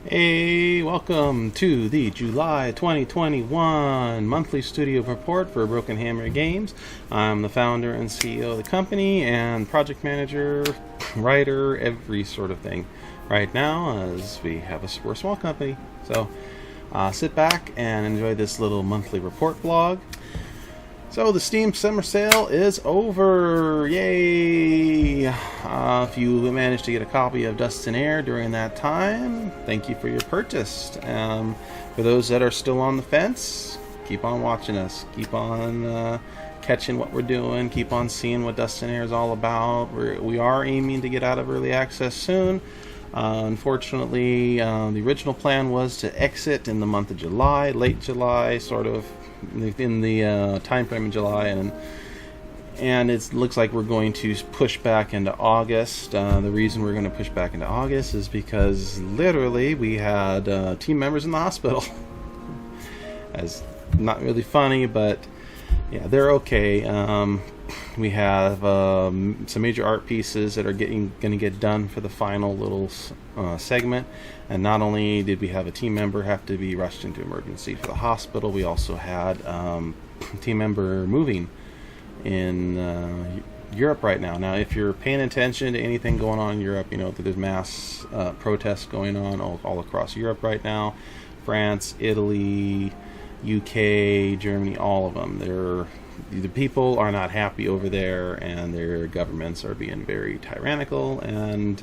Hey, welcome to the July 2021 monthly studio report for Broken Hammer Games. I'm the founder and CEO of the company and project manager, writer, every sort of thing right now as we're a small company. So sit back and enjoy this little monthly report blog. So the Steam Summer Sale is over! Yay! If you managed to get a copy of Dust in Air during that time, thank you for your purchase. For those that are still on the fence, keep on watching us. Keep on catching what we're doing. Keep on seeing what Dust in Air is all about. We are aiming to get out of early access soon. Unfortunately, the original plan was to exit in the month of July, late July, sort of in the time frame in July, and it looks like we're going to push back into August. The reason we're going to push back into August is because literally we had team members in the hospital. As not really funny, but yeah, they're okay. We have some major art pieces that are going to get done for the final little segment. And not only did we have a team member have to be rushed into emergency for the hospital, we also had a team member moving in Europe right now. Now, if you're paying attention to anything going on in Europe, you know that there's mass protests going on all across Europe right now. France, Italy, UK, Germany, all of them. The people are not happy over there, and their governments are being very tyrannical. And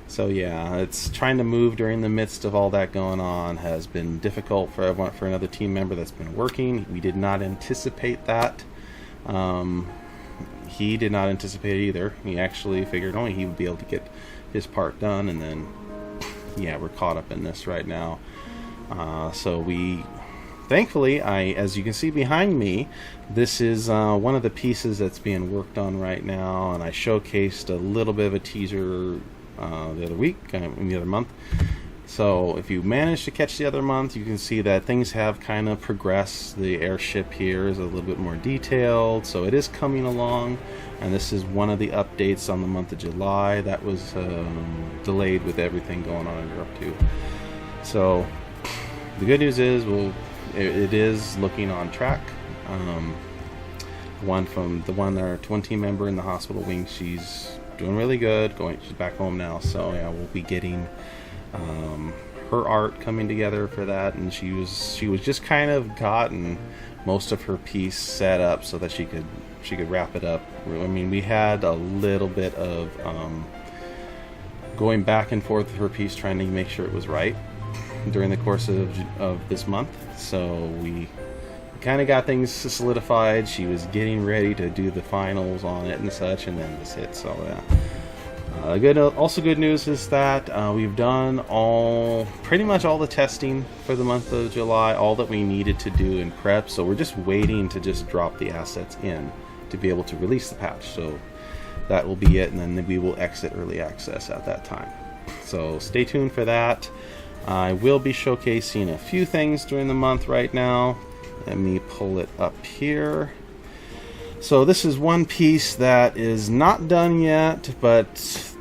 so, yeah, it's trying to move during the midst of all that going on has been difficult for another team member that's been working. We did not anticipate that. He did not anticipate it either. He actually figured only he would be able to get his part done, and then, yeah, we're caught up in this right now. Thankfully, as you can see behind me, this is one of the pieces that's being worked on right now, and I showcased a little bit of a teaser the other week, in the other month. So if you managed to catch the other month, you can see that things have kind of progressed. The airship here is a little bit more detailed, so it is coming along, and this is one of the updates on the month of July that was delayed with everything going on in Europe too. So the good news is it is looking on track. Our twin team member in the hospital wing, she's doing really good. She's back home now, so yeah, we'll be getting her art coming together for that. And she was just kind of gotten most of her piece set up so that she could wrap it up. I mean, we had a little bit of going back and forth with her piece, trying to make sure it was right during the course of this month. So we kind of got things solidified. She was getting ready to do the finals on it and such, and then this hit. So yeah. Also good news is that we've done pretty much all the testing for the month of July, all that we needed to do in prep. So we're just waiting to just drop the assets in to be able to release the patch. So that will be it, and then we will exit early access at that time. So stay tuned for that. I will be showcasing a few things during the month right now. Let me pull it up here. So this is one piece that is not done yet, but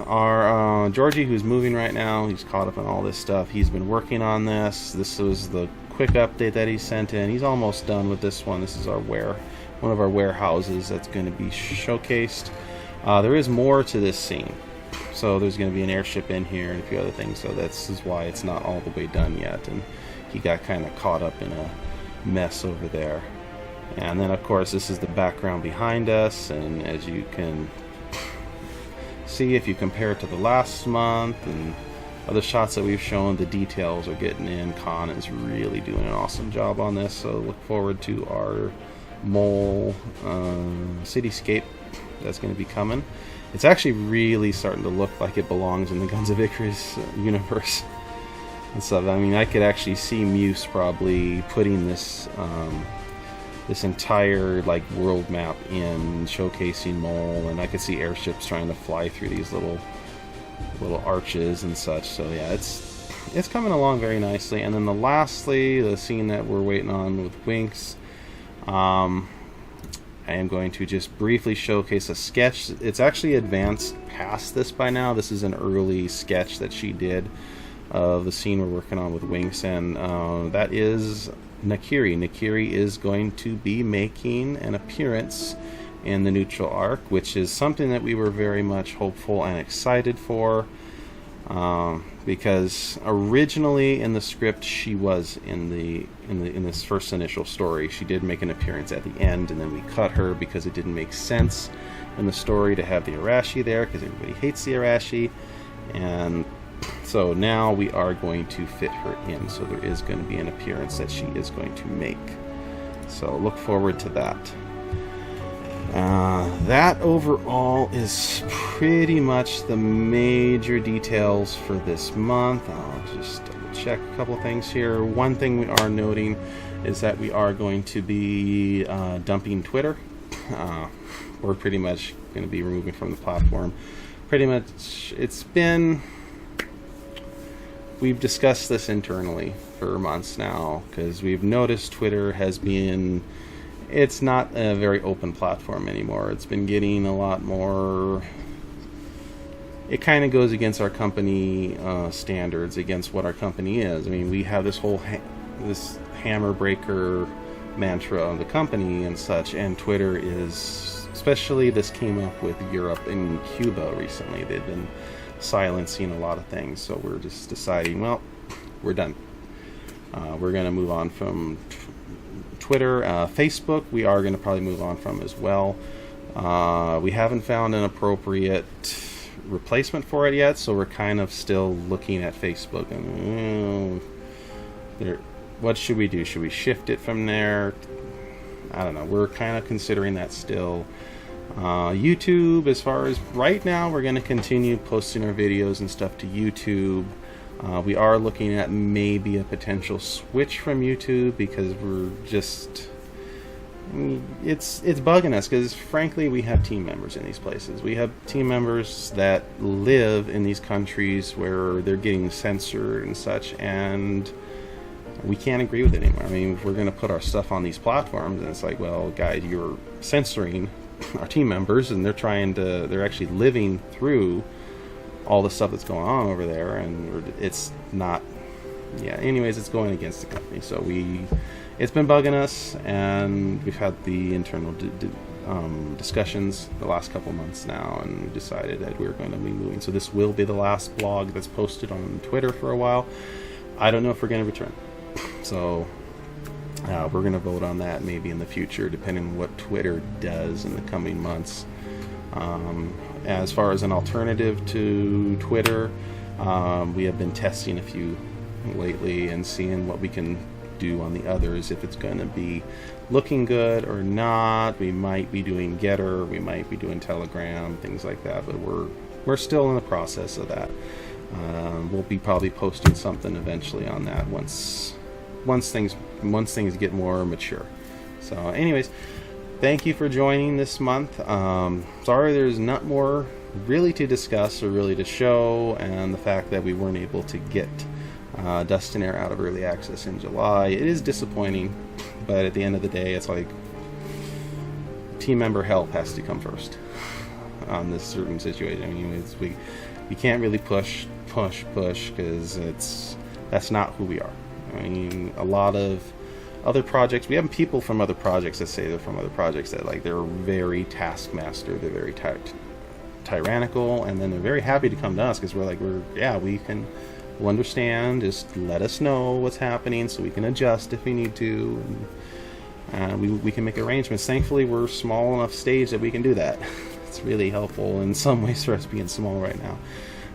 our Georgie, who's moving right now, he's caught up on all this stuff. He's been working on this. This was the quick update that he sent in. He's almost done with this one. This is one of our warehouses that's going to be showcased. There is more to this scene. So there's going to be an airship in here and a few other things. So this is why it's not all the way done yet. And he got kind of caught up in a mess over there. And then, of course, this is the background behind us. And as you can see, if you compare it to the last month and other shots that we've shown, the details are getting in. Khan is really doing an awesome job on this. So look forward to our mole cityscape that's going to be coming. It's actually really starting to look like it belongs in the Guns of Icarus universe and stuff. I mean, I could actually see Muse probably putting this entire world map in, showcasing Mole, and I could see airships trying to fly through these little arches and such. So yeah, it's coming along very nicely. And then lastly, the scene that we're waiting on with Winx. I am going to just briefly showcase a sketch. It's actually advanced past this by now. This is an early sketch that she did of the scene we're working on with Winx, and that is Nakiri. Nakiri is going to be making an appearance in the neutral arc, which is something that we were very much hopeful and excited for, because originally in the script she was in this first initial story. She did make an appearance at the end, and then we cut her because it didn't make sense in the story to have the Arashi there, because everybody hates the Arashi, and so now we are going to fit her in. So there is going to be an appearance that she is going to make. So look forward to that. That overall is pretty much the major details for this month. I'll just double check a couple things here. One thing we are noting is that we are going to be dumping Twitter. We're pretty much going to be removing from the platform. Pretty much, we've discussed this internally for months now, because we've noticed Twitter has been, it's not a very open platform anymore. It's been getting a lot more, it kind of goes against our company standards, against what our company is. I mean, we have this whole this hammer breaker mantra of the company and such, and Twitter is, especially this came up with Europe and Cuba recently. They've been silencing a lot of things, so we're just deciding, well, we're done. We're going to move on from Twitter. Facebook we are going to probably move on from as well. We haven't found an appropriate replacement for it yet, so we're kind of still looking at Facebook and what should we do? Should we shift it from there? I don't know. We're kind of considering that still. YouTube, as far as right now, we're going to continue posting our videos and stuff to YouTube. We are looking at maybe a potential switch from YouTube, because we're just, it's bugging us, because frankly we have team members in these places. We have team members that live in these countries where they're getting censored and such, and we can't agree with it anymore. I mean, if we're going to put our stuff on these platforms, and it's like, well, guys, you're censoring our team members, and they're actually living through all the stuff that's going on over there, and it's not, anyways, it's going against the company. So it's been bugging us, and we've had the internal discussions the last couple months now, and decided that we're going to be moving. So this will be the last blog that's posted on Twitter for a while. I don't know if we're going to return. So we're going to vote on that maybe in the future, depending on what Twitter does in the coming months. As far as an alternative to Twitter, we have been testing a few lately and seeing what we can do on the others, if it's going to be looking good or not. We might be doing Getter, we might be doing Telegram, things like that, but we're still in the process of that. We'll be probably posting something eventually on that once things get more mature. So anyways, thank you for joining this month. Sorry there's not more really to discuss or really to show, and the fact that we weren't able to get Dust and Air out of early access in July. It is disappointing, but at the end of the day, it's like team member help has to come first on this certain situation. I mean, we can't really push because that's not who we are. I mean, a lot of other projects, we have people from other projects that say they're from other projects that, like, they're very taskmaster, they're very tyrannical, and then they're very happy to come to us because we'll understand, just let us know what's happening so we can adjust if we need to, and we can make arrangements. Thankfully, we're small enough stage that we can do that. It's really helpful in some ways for us being small right now.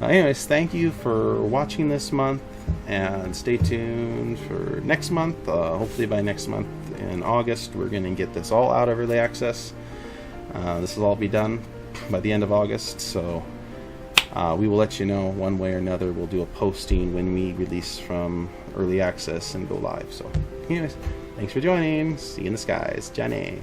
Anyways, thank you for watching this month, and stay tuned for next month. Hopefully by next month in August, we're going to get this all out of early access. This will all be done by the end of August, so we will let you know one way or another. We'll do a posting when we release from early access and go live. So anyways, thanks for joining. See you in the skies. Johnny.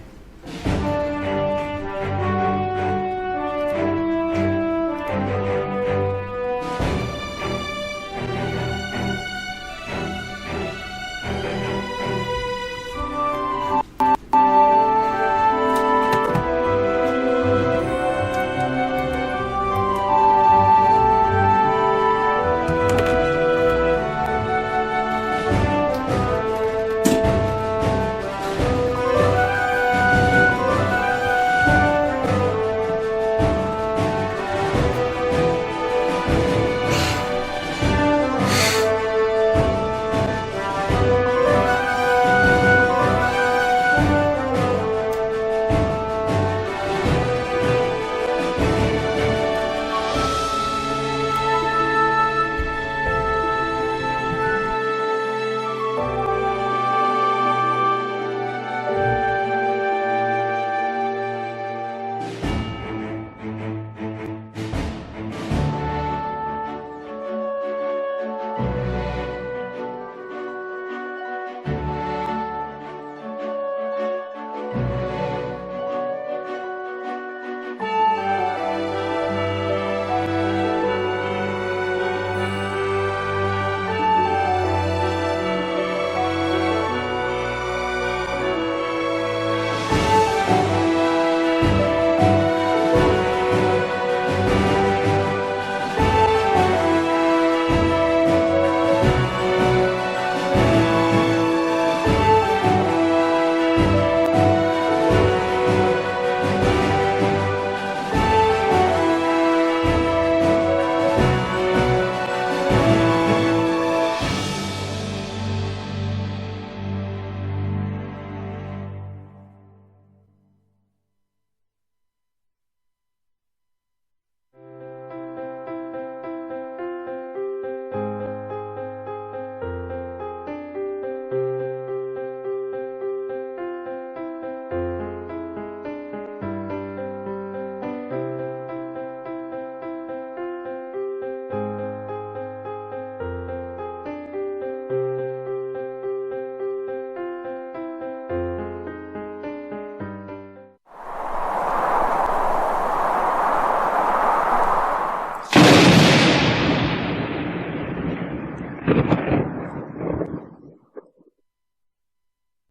Bye.